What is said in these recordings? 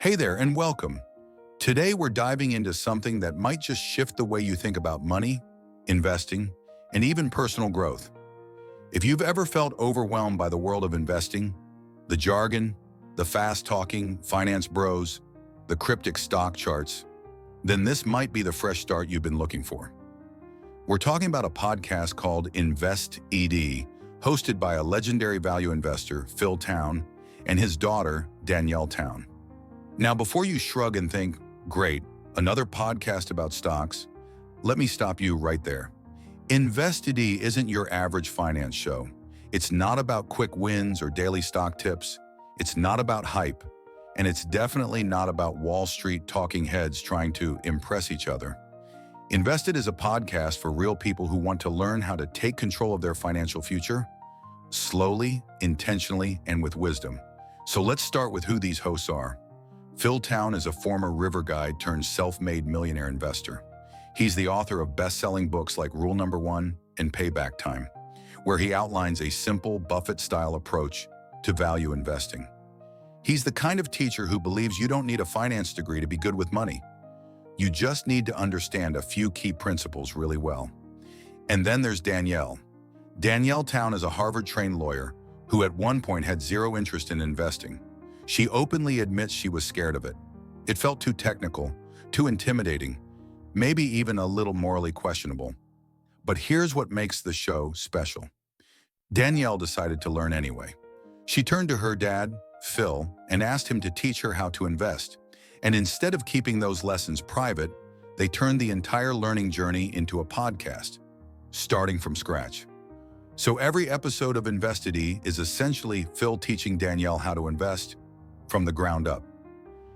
Hey there and welcome. Today we're diving into something that might just shift the way you think about money, investing, and even personal growth. If you've ever felt overwhelmed by the world of investing, the jargon, the fast-talking finance bros, the cryptic stock charts, then this might be the fresh start you've been looking for. We're talking about a podcast called InvestED, hosted by a legendary value investor, Phil Town, and his daughter, Danielle Town. Now, before you shrug and think, great, another podcast about stocks, let me stop you right there. InvestED isn't your average finance show. It's not about quick wins or daily stock tips. It's not about hype. And it's definitely not about Wall Street talking heads trying to impress each other. InvestED is a podcast for real people who want to learn how to take control of their financial future, slowly, intentionally, and with wisdom. So let's start with who these hosts are. Phil Town is a former river guide turned self-made millionaire investor. He's the author of best-selling books like Rule Number 1 and Payback Time, where he outlines a simple Buffett-style approach to value investing. He's the kind of teacher who believes you don't need a finance degree to be good with money. You just need to understand a few key principles really well. And then there's Danielle. Danielle Town is a Harvard-trained lawyer who at one point had zero interest in investing. She openly admits she was scared of it. It felt too technical, too intimidating, maybe even a little morally questionable. But here's what makes the show special. Danielle decided to learn anyway. She turned to her dad, Phil, and asked him to teach her how to invest. And instead of keeping those lessons private, they turned the entire learning journey into a podcast, starting from scratch. So every episode of InvestED is essentially Phil teaching Danielle how to invest from the ground up.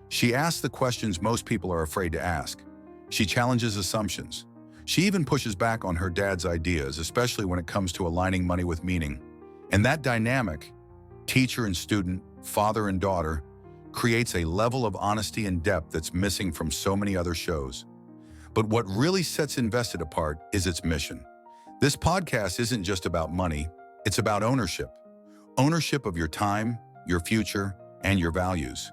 She asks the questions most people are afraid to ask. She challenges assumptions. She even pushes back on her dad's ideas, especially when it comes to aligning money with meaning. And that dynamic, teacher and student, father and daughter, creates a level of honesty and depth that's missing from so many other shows. But what really sets InvestED apart is its mission. This podcast isn't just about money, it's about ownership. Ownership of your time, your future, and your values.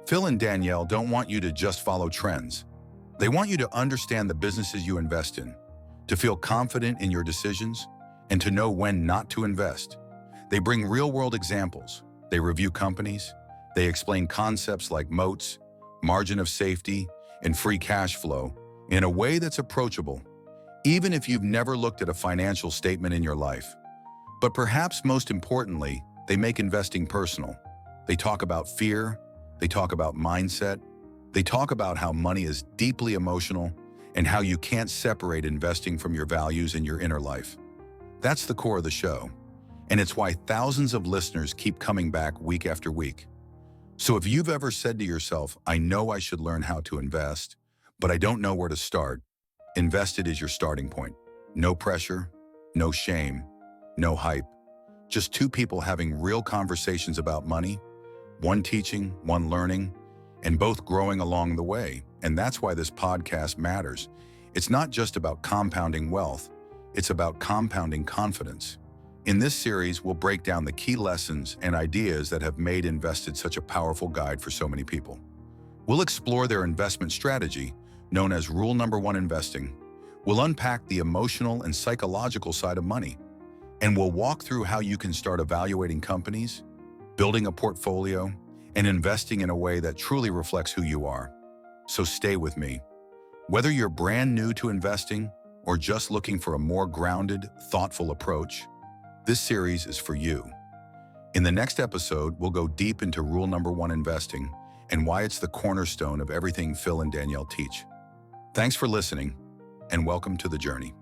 Phil and Danielle don't want you to just follow trends. They want you to understand the businesses you invest in, to feel confident in your decisions, and to know when not to invest. They bring real-world examples. They review companies. They explain concepts like moats, margin of safety, and free cash flow in a way that's approachable, even if you've never looked at a financial statement in your life. But perhaps most importantly, they make investing personal. They talk about fear, they talk about mindset, they talk about how money is deeply emotional and how you can't separate investing from your values and your inner life. That's the core of the show, and it's why thousands of listeners keep coming back week after week. So if you've ever said to yourself, I know I should learn how to invest, but I don't know where to start, InvestED is your starting point. No pressure, no shame, no hype. Just two people having real conversations about money, one teaching, one learning, and both growing along the way. And that's why this podcast matters. It's not just about compounding wealth, it's about compounding confidence. In this series, we'll break down the key lessons and ideas that have made InvestED such a powerful guide for so many people. We'll explore their investment strategy, known as Rule Number 1 investing. We'll unpack the emotional and psychological side of money. And we'll walk through how you can start evaluating companies, building a portfolio, and investing in a way that truly reflects who you are. So stay with me. Whether you're brand new to investing or just looking for a more grounded, thoughtful approach, this series is for you. In the next episode, we'll go deep into Rule Number 1 investing and why it's the cornerstone of everything Phil and Danielle teach. Thanks for listening, and welcome to the journey.